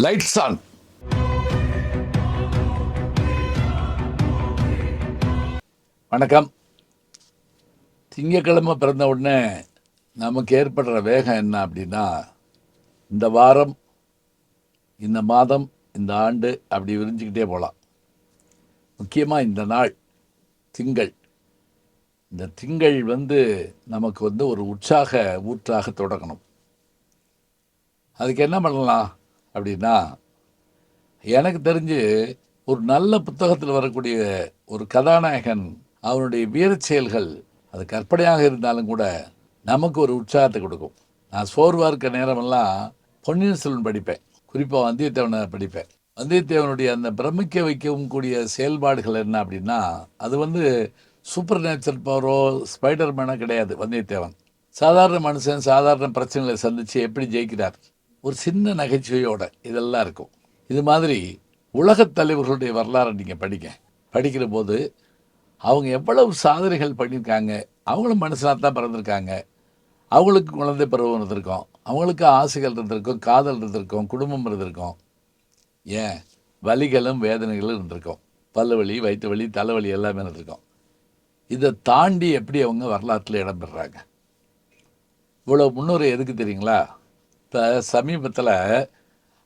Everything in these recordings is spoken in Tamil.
Lights on. வணக்கம். திங்கக்கிழமை பிறந்த உடனே நமக்கு ஏற்படுற வேகம் என்ன அப்படின்னா, இந்த வாரம், இந்த மாதம், இந்த ஆண்டு அப்படி விரிஞ்சுக்கிட்டே போகலாம். முக்கியமாக இந்த நாள் திங்கள். இந்த திங்கள் நமக்கு ஒரு உற்சாக ஊற்றாக தொடங்கணும். அதுக்கு என்ன பண்ணலாம் அப்படின்னா, எனக்கு தெரிஞ்சு ஒரு நல்ல புத்தகத்தில் வரக்கூடிய ஒரு கதாநாயகன் அவனுடைய வீரச் செயல்கள் அது கற்பனையாக இருந்தாலும் கூட நமக்கு ஒரு உற்சாகத்தை கொடுக்கும். நான் சோர்வாக இருக்க நேரமெல்லாம் பொன்னியின் செல்வன் படிப்பேன். குறிப்பாக வந்தியத்தேவனை படிப்பேன். வந்தியத்தேவனுடைய அந்த பிரமிக்க வைக்கவும் கூடிய செயல்பாடுகள் என்ன அப்படின்னா, அது சூப்பர் நேச்சுரல் பவரோ ஸ்பைடர் மேனோ கிடையாது. வந்தியத்தேவன் சாதாரண மனுஷன், சாதாரண பிரச்சனைகளை சந்தித்து எப்படி ஜெயிக்கிறார், ஒரு சின்ன நகைச்சுவையோட இதெல்லாம் இருக்கும். இது மாதிரி உலகத் தலைவர்களுடைய வரலாறை நீங்கள் படிக்கிற போது அவங்க எவ்வளவு சாதனைகள் பண்ணியிருக்காங்க. அவங்களும் மனுஷனாக தான் பிறந்திருக்காங்க. அவங்களுக்கு குழந்தை பருவம் இருந்திருக்கும், அவங்களுக்கு ஆசைகள் இருந்திருக்கும், காதல் இருந்திருக்கும், குடும்பம் இருந்திருக்கும், ஏன் வலிகளும் வேதனைகளும் இருந்திருக்கும், பல்லு வலி, வயிற்று வலி, தலைவலி எல்லாமே இருந்திருக்கும். இதை தாண்டி எப்படி அவங்க வரலாற்றில் இடம்பெறாங்க? இவ்வளோ முன்னுரை எதுக்கு தெரியுங்களா? இப்போ சமீபத்தில்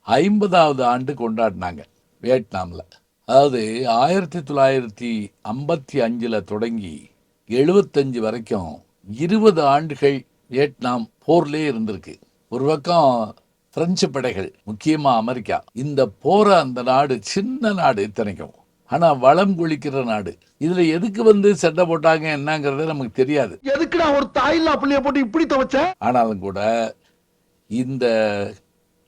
50வது ஆண்டு கொண்டாடினாங்க வியட்நாமில். அதாவது 1955 தொடங்கி 75 வரைக்கும் 20 ஆண்டுகள் வியட்நாம் போர்லேயே இருந்திருக்கு. ஒரு பக்கம் பிரெஞ்சு படைகள், முக்கியமாக அமெரிக்கா. இந்த போரை அந்த நாடு, சின்ன நாடு இத்தனைக்கும், ஆனால் வளம் குளிக்கிற நாடு. இதில் எதுக்கு சண்டை போட்டாங்க என்னங்கிறது நமக்கு தெரியாது. எதுக்குடா ஒரு தாயில்லா புள்ளைய போட்டு இப்படி துவைச்ச? ஆனாலும் கூட இந்த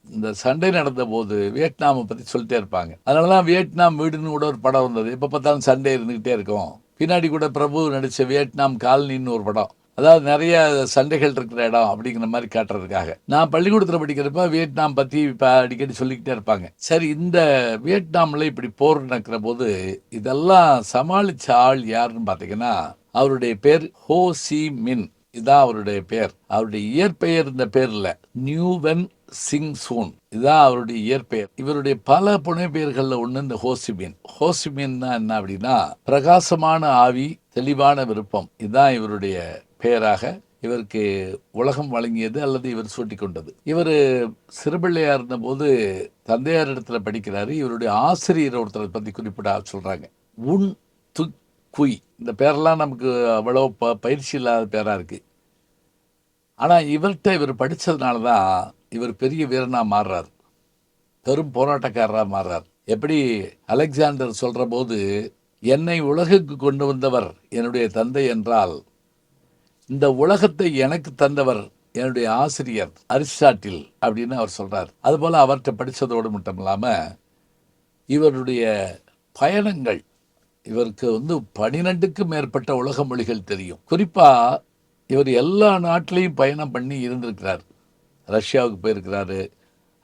இந்த சண்டை நடந்த போது வியட்நாமை பற்றி சொல்லிட்டே இருப்பாங்க. அதனால தான் வியட்நாம் வீடுன்னு கூட ஒரு படம் வந்தது. எப்போ பார்த்தாலும் சண்டை இருந்துக்கிட்டே இருக்கும். பின்னாடி கூட பிரபு நடித்த வியட்நாம் காலனின்னு ஒரு படம், அதாவது நிறைய சண்டைகள் இருக்கிற இடம் அப்படிங்கிற மாதிரி காட்டுறதுக்காக. நான் பள்ளிக்கூடத்தில் படிக்கிறப்ப வியட்நாம் பற்றி இப்போ அடிக்கடி சொல்லிக்கிட்டே இருப்பாங்க. சரி, இந்த வியட்நாமில் இப்படி போர் நடக்கிற போது இதெல்லாம் சமாளித்த ஆள் யாருன்னு பார்த்தீங்கன்னா, அவருடைய பேர் ஹோ சி மின். இதான் அவருடைய பெயர். அவருடைய இயற்பெயர் இந்த பேர் இல்லை, நியூவென் சிங் சூன். இதுதான் அவருடைய இயற்பெயர். இவருடைய பல புனை பெயர்களில் ஒன்று இந்த ஹோசிமின். ஹோசிமின்னா என்ன அப்படின்னா, பிரகாசமான ஆவி, தெளிவான விருப்பம். இதுதான் இவருடைய பெயராக இவருக்கு உலகம் வழங்கியது அல்லது இவர் சூட்டி கொண்டது. இவர் சிறுபிள்ளையா இருந்தபோது தந்தையார் இடத்துல படிக்கிறாரு. இவருடைய ஆசிரியர் ஒருத்தரை பற்றி குறிப்பிட சொல்றாங்க, உன் து குய். இந்த பேரெல்லாம் நமக்கு அவ்வளோ பயிற்சி இல்லாத பேராக இருக்கு. ஆனால் இவர் படித்ததுனால தான் இவர் பெரிய வீரனாக மாறுறார், பெரும் போராட்டக்காரராக மாறுறார். எப்படி அலெக்சாண்டர் சொல்கிற போது, என்னை உலகுக்கு கொண்டு வந்தவர் என்னுடைய தந்தை என்றால், இந்த உலகத்தை எனக்கு தந்தவர் என்னுடைய ஆசிரியர் அரிஸ்டாட்டில் அப்படின்னு அவர் சொல்கிறார். அதுபோல் அவர்கிட்ட படித்ததோடு மட்டும் இல்லாமல் இவருடைய பயணங்கள், இவருக்கு 12க்கும் மேற்பட்ட உலக மொழிகள் தெரியும். குறிப்பாக இவர் எல்லா நாட்டிலையும் பயணம் பண்ணி இருந்திருக்கிறார். ரஷ்யாவுக்கு போயிருக்கிறாரு,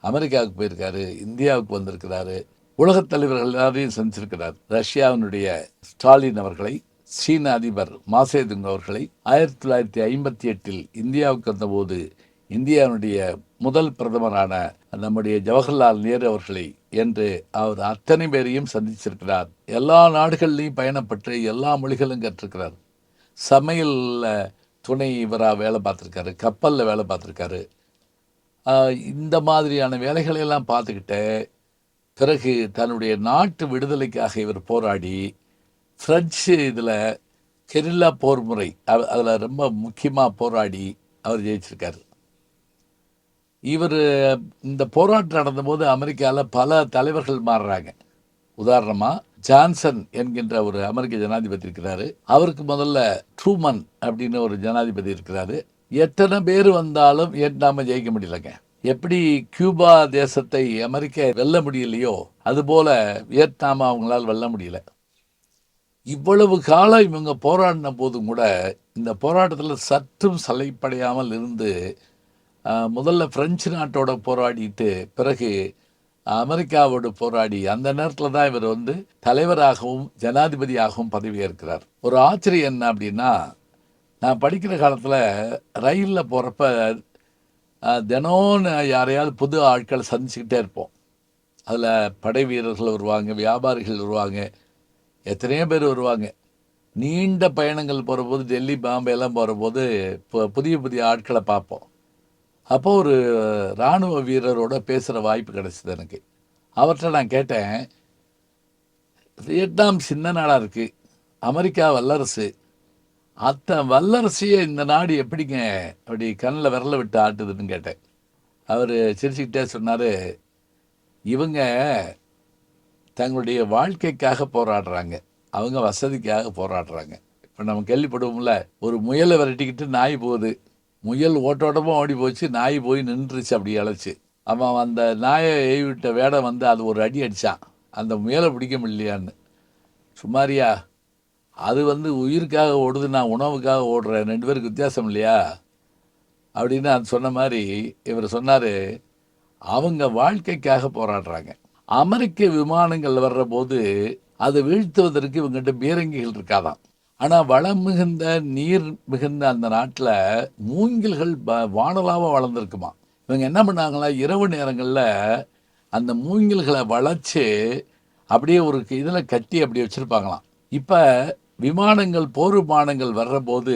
அமெரிக்காவுக்கு போயிருக்காரு, இந்தியாவுக்கு வந்திருக்கிறாரு, உலகத் தலைவர்கள் எல்லாரையும் சந்திச்சிருக்கிறார். ரஷ்யாவினுடைய ஸ்டாலின் அவர்களை, சீன அதிபர் மாசேதுங் அவர்களை, 1958 இந்தியாவுக்கு வந்தபோது இந்தியாவுடைய முதல் பிரதமரான நம்முடைய ஜவஹர்லால் நேரு அவர்களை என்று அவர் அத்தனை பேரையும் சந்திச்சிருக்கிறார். எல்லா நாடுகள்லையும் பயணப்பட்டு எல்லா மொழிகளும் கற்றிருக்கிறார். சமையலில் துணை இவராக வேலை பார்த்துருக்காரு, கப்பலில் வேலை பார்த்துருக்காரு. இந்த மாதிரியான வேலைகளையெல்லாம் பார்த்துக்கிட்டு பிறகு தன்னுடைய நாட்டு விடுதலைக்காக இவர் போராடி பிரெஞ்சு இதில் கெரில்லா போர் முறை, அதில் ரொம்ப முக்கியமாக போராடி அவர் ஜெயிச்சிருக்காரு. இவர் இந்த போராட்டம் நடந்தபோது அமெரிக்காவில் பல தலைவர்கள் மாறுறாங்க. உதாரணமாக ஜான்சன் என்கின்ற ஒரு அமெரிக்க ஜனாதிபதி இருக்கிறாரு. அவருக்கு முதல்ல ட்ரூமன் அப்படின்னு ஒரு ஜனாதிபதி இருக்கிறாரு. எத்தனை பேர் வந்தாலும் வியட்நாமை ஜெயிக்க முடியலங்க. எப்படி கியூபா தேசத்தை அமெரிக்கா வெல்ல முடியலையோ அதுபோல வியட்நாமை அவங்களால் வெல்ல முடியல. இவ்வளவு காலம் இவங்க போராடின போதும் கூட இந்த போராட்டத்தில் சற்றும் சலைப்படையாமல் இருந்து முதல்ல பிரெஞ்சு நாட்டோட போராடிட்டு பிறகு அமெரிக்காவோடு போராடி அந்த நேரத்தில் தான் இவர் தலைவராகவும் ஜனாதிபதியாகவும் பதவியேற்கிறார். ஒரு ஆச்சரியம் என்ன அப்படின்னா, நான் படிக்கிற காலத்தில் ரயிலில் போகிறப்ப தினம் யாரையாவது புது ஆட்களை சந்திச்சுக்கிட்டே இருப்போம். அதில் படை வீரர்கள் வருவாங்க, வியாபாரிகள் வருவாங்க, எத்தனையோ பேர் வருவாங்க. நீண்ட பயணங்கள் போகிற போது, டெல்லி பாம்பே எல்லாம் போகிற போது புதிய புதிய ஆட்களை பார்ப்போம். அப்போ ஒரு இராணுவ வீரரோட பேசுகிற வாய்ப்பு கிடைச்சிது எனக்கு. அவர்கிட்ட நான் கேட்டேன், வியட்நாம் சின்ன நாடாக இருக்குது, அமெரிக்கா வல்லரசு, வல்லரசையே இந்த நாடு எப்படிங்க அப்படி கண்ணில் விரல விட்டு ஆட்டுதுன்னு கேட்டேன். அவர் சிரிச்சுக்கிட்டே சொன்னார், இவங்க தங்களுடைய வாழ்க்கைக்காக போராடுறாங்க, அவங்க வசதிக்காக போராடுறாங்க. இப்போ நம்ம கேள்விப்படுவோம்ல, ஒரு முயலை விரட்டிக்கிட்டு நாய் போகுது, முயல் ஓட்டோட்டமாக ஓடி போச்சு, நாய் போய் நின்றுச்சு அப்படி அழைச்சி. அவன் அந்த நாயை விட்ட வேடம் வந்து அது ஒரு அடி அடித்தான், அந்த முயலை பிடிக்க முடியலையான்னு. சுமாரியா, அது வந்து உயிருக்காக ஓடுது, நான் உணவுக்காக ஓடுறேன், 2 பேருக்கு வித்தியாசம் இல்லையா அப்படின்னு அது சொன்ன மாதிரி இவர் சொன்னார், அவங்க வாழ்க்கைக்காக போராடுறாங்க. அமெரிக்க விமானங்கள் வர்ற போது அதை வீழ்த்துவதற்கு இவங்ககிட்ட பீரங்கிகள் இருக்காதான். ஆனால் வளம் மிகுந்த நீர் மிகுந்த அந்த நாட்டில் மூங்கில்கள் வானலாக வளர்ந்துருக்குமா. இவங்க என்ன பண்ணாங்களா, இரவு நேரங்களில் அந்த மூங்கில்களை வளைச்சு அப்படியே ஒரு இதில் கட்டி அப்படியே வச்சுருப்பாங்களாம். இப்போ விமானங்கள், போர் விமானங்கள் வர்ற போது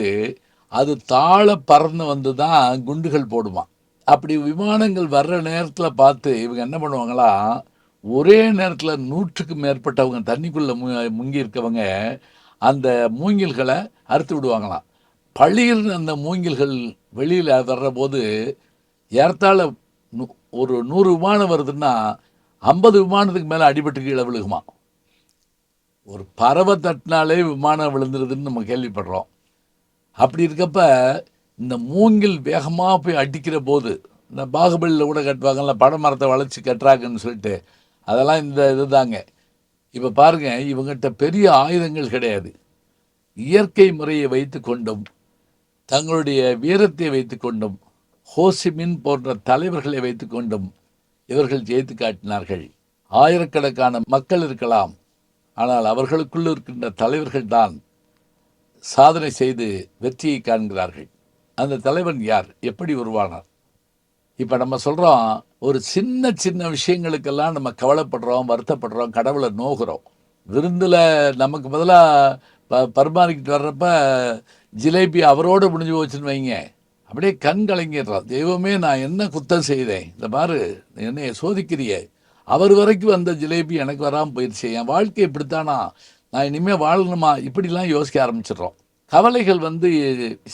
அது தாழ பறந்து வந்து தான் குண்டுகள் போடுமா. அப்படி விமானங்கள் வர்ற நேரத்தில் பார்த்து இவங்க என்ன பண்ணுவாங்களா, ஒரே நேரத்தில் 100க்கு மேற்பட்டவங்க தண்ணிக்குள்ளே முங்கி இருக்கவங்க அந்த மூங்கில்களை அறுத்து விடுவாங்களாம். பளிர்னு அந்த மூங்கில்கள் வெளியில் வர்ற போது ஏறத்தாழ ஒரு 100 விமானம் வருதுன்னா 50 விமானத்துக்கு மேலே அடிபட்டு கீழே விழுகுமா. ஒரு பறவை தட்டினாலே விமானம் விழுந்துருதுன்னு நம்ம கேள்விப்படுறோம். அப்படி இருக்கப்ப இந்த மூங்கில் வேகமாக போய் அடிக்கிற போது, இந்த பாகுபலியில் கூட கட்டுவாங்கல்ல, பனைமரத்தை வளைச்சி கட்டுறாங்கன்னு சொல்லிட்டு, அதெல்லாம் இந்த இது தாங்க. இப்போ பாருங்கள், இவங்ககிட்ட பெரிய ஆயுதங்கள் கிடையாது. இயற்கை முறையை வைத்து கொண்டும் தங்களுடைய வீரத்தை வைத்து கொண்டும் ஹோசிமின் போன்ற தலைவர்களை வைத்து கொண்டும் இவர்கள் ஜெயித்து காட்டினார்கள். ஆயிரக்கணக்கான மக்கள் இருக்கலாம், ஆனால் அவர்களுக்குள் இருக்கின்ற தலைவர்கள் தான் சாதனை செய்து வெற்றியை காண்கிறார்கள். அந்த தலைவன் யார், எப்படி உருவானார்? இப்போ நம்ம சொல்கிறோம், ஒரு சின்ன சின்ன விஷயங்களுக்கெல்லாம் நம்ம கவலைப்படுறோம், வருத்தப்படுறோம், கடவுளை நோகிறோம். விருந்தில் நமக்கு பதிலாக பரிமாறிக்கிட்டு வர்றப்ப ஜிலேபி அவரோடு முடிஞ்சு போச்சுன்னு வைங்க, அப்படியே கண் கலங்கிடுறோம். தெய்வமே, நான் என்ன குத்தம் செய்தேன், இந்த பாரு என்னைய சோதிக்கிறியே, அவர் வரைக்கும் வந்த ஜிலேபி எனக்கு வராமல் போயிடுச்சு, என் வாழ்க்கை இப்படித்தானா, நான் இனிமேல் வாழணுமா, இப்படிலாம் யோசிக்க ஆரம்பிச்சிடுறோம். கவலைகள் வந்து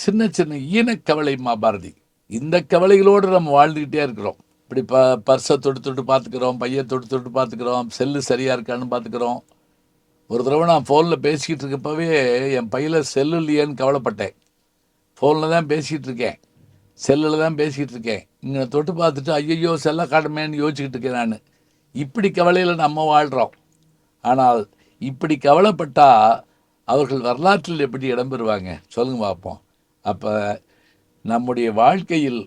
சின்ன சின்ன ஈனக்கவலைமா பாரதி. இந்த கவலைகளோடு நம்ம வாழ்ந்துக்கிட்டே இருக்கிறோம். இப்படி பர்ஸை தொட்டு பார்த்துக்கிறோம், பையை தொட்டு பார்த்துக்கிறோம், செல்லு சரியாக இருக்கான்னு பார்த்துக்கிறோம். ஒரு தடவை நான் ஃபோனில் பேசிக்கிட்டு இருக்கப்பவே என் பையில் செல்லு இல்லையேன்னு கவலைப்பட்டேன். ஃபோனில் தான் பேசிக்கிட்டு இருக்கேன், செல்லில் தான் பேசிக்கிட்டு இருக்கேன், இங்கே தொட்டு பார்த்துட்டு ஐயையோ செல்லை காட்டுமேன்னு யோசிச்சுக்கிட்டு இருக்கேன் நான். இப்படி கவலையில் நம்ம வாழ்கிறோம். ஆனால் இப்படி கவலைப்பட்டால் அவர்கள் வரலாற்றில் எப்படி இடம்பெறுவாங்க சொல்லுங்க பார்ப்போம். அப்போ நம்முடைய வாழ்க்கையில்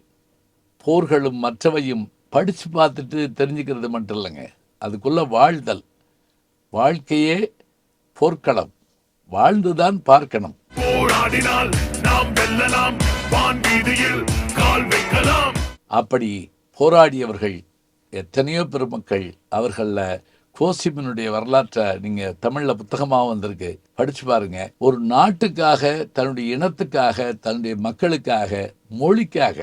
போர்களும் மற்றவையும் படித்து பார்த்துட்டு தெரிஞ்சுக்கிறது மட்டும் இல்லைங்க, அதுக்குள்ளே வாழ்தல். வாழ்க்கையே போர்க்களம், வாழ்ந்துதான் பார்க்கணும். போராடினால் நாம் வெல்லலாம், வான்வீதியில் கால் வைக்கலாம். அப்படி போராடியவர்கள் எத்தனையோ பெருமக்கள். அவர்களில் கோசிமினுடைய வரலாற்றை நீங்கள் தமிழில் புத்தகமாக வந்திருக்கு, படித்து பாருங்க. ஒரு நாட்டுக்காக, தன்னுடைய இனத்துக்காக, தன்னுடைய மக்களுக்காக, மொழிக்காக.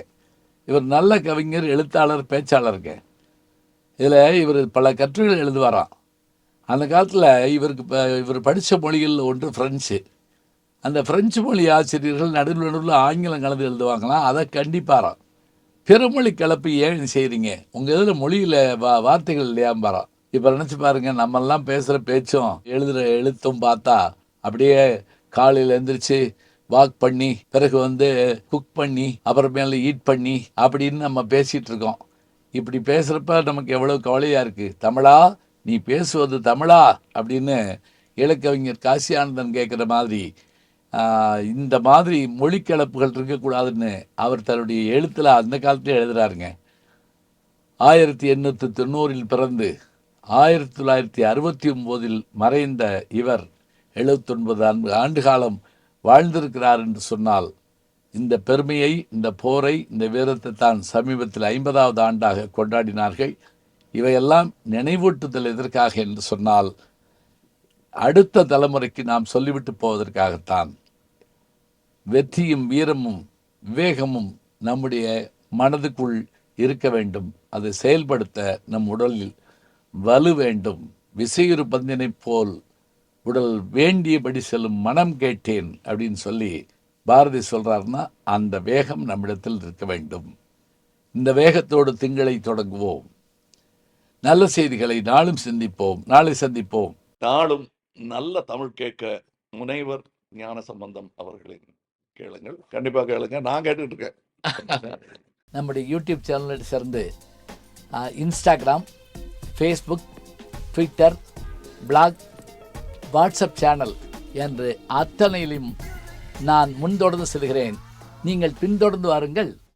இவர் நல்ல கவிஞர், எழுத்தாளர், பேச்சாளருங்க. இதில் இவர் பல கட்டுரைகள் எழுதுவாராம். அந்த காலத்தில் இவர் படித்த மொழிகளில் ஒன்று ஃப்ரெஞ்சு. அந்த ஃப்ரெஞ்சு மொழி ஆசிரியர்கள் நடுவில் ஆங்கிலம் கலந்து எழுதுவாங்களாம். அதை கண்டிப்பாராம். பிறமொழி கலப்பு ஏன் செய்கிறீங்க, உங்கள் இதில் மொழியில் வார்த்தைகள் இல்லையாம்பாராம். இப்போ நினச்சி பாருங்கள், நம்மெல்லாம் பேசுகிற பேச்சும் எழுதுகிற எழுத்தும் பார்த்தா அப்படியே காலையில் எழுந்திரிச்சு வாக் பண்ணி, பிறகு வந்து குக் பண்ணி, அப்புறமேல ஈட் பண்ணி அப்படின்னு நம்ம பேசிகிட்டு இருக்கோம். இப்படி பேசுகிறப்ப நமக்கு எவ்வளோ கவலையாக இருக்குது. தமிழா, நீ பேசுவது தமிழா அப்படின்னு இலக்கவிஞர் காசி ஆனந்தன் கேட்குற மாதிரி இந்த மாதிரி மொழிக்கலப்புகள் இருக்கக்கூடாதுன்னு அவர் தன்னுடைய எழுத்தில் அந்த காலத்திலே எழுதுகிறாருங்க. 1890 பிறந்து 1969 மறைந்த இவர் 79 ஆண்டு காலம் வாழ்ந்திருக்கிறார் என்று சொன்னால், இந்த பெருமையை, இந்த போரை, இந்த வீரத்தை தான் சமீபத்தில் 50வது ஆண்டாக கொண்டாடினார்கள். இவையெல்லாம் நினைவூட்டுதல் எதற்காக என்று சொன்னால், அடுத்த தலைமுறைக்கு நாம் சொல்லிவிட்டு போவதற்காகத்தான். வெற்றியும் வீரமும் விவேகமும் நம்முடைய மனதுக்குள் இருக்க வேண்டும். அதை செயல்படுத்த நம் உடலில் வலு வேண்டும். விசையுறு பந்தினை போல் உடல் வேண்டியபடி செல்லும் மனம் கேட்டேன் அப்படின்னு சொல்லி பாரதி சொல்றாருன்னா, அந்த வேகம் நம்மிடத்தில் இருக்க வேண்டும். இந்த வேகத்தோடு திங்களை தொடங்குவோம். நல்ல செய்திகளை நாளும் சிந்திப்போம். நாளை சந்திப்போம். நாளும் நல்ல தமிழ் கேட்க முனைவர் ஞானசம்பந்தம் அவர்களின் கேளுங்கள். கண்டிப்பாக கேளுங்க. நான் கேட்டுட்டு இருக்கேன். நம்முடைய யூடியூப் சேனலை சேர்ந்து Instagram, Facebook, Twitter, blog, WhatsApp channel என்று அத்தனையிலும் நான் முன்தொடர்ந்து செல்கிறேன். நீங்கள் பின்தொடர்ந்து வாருங்கள்.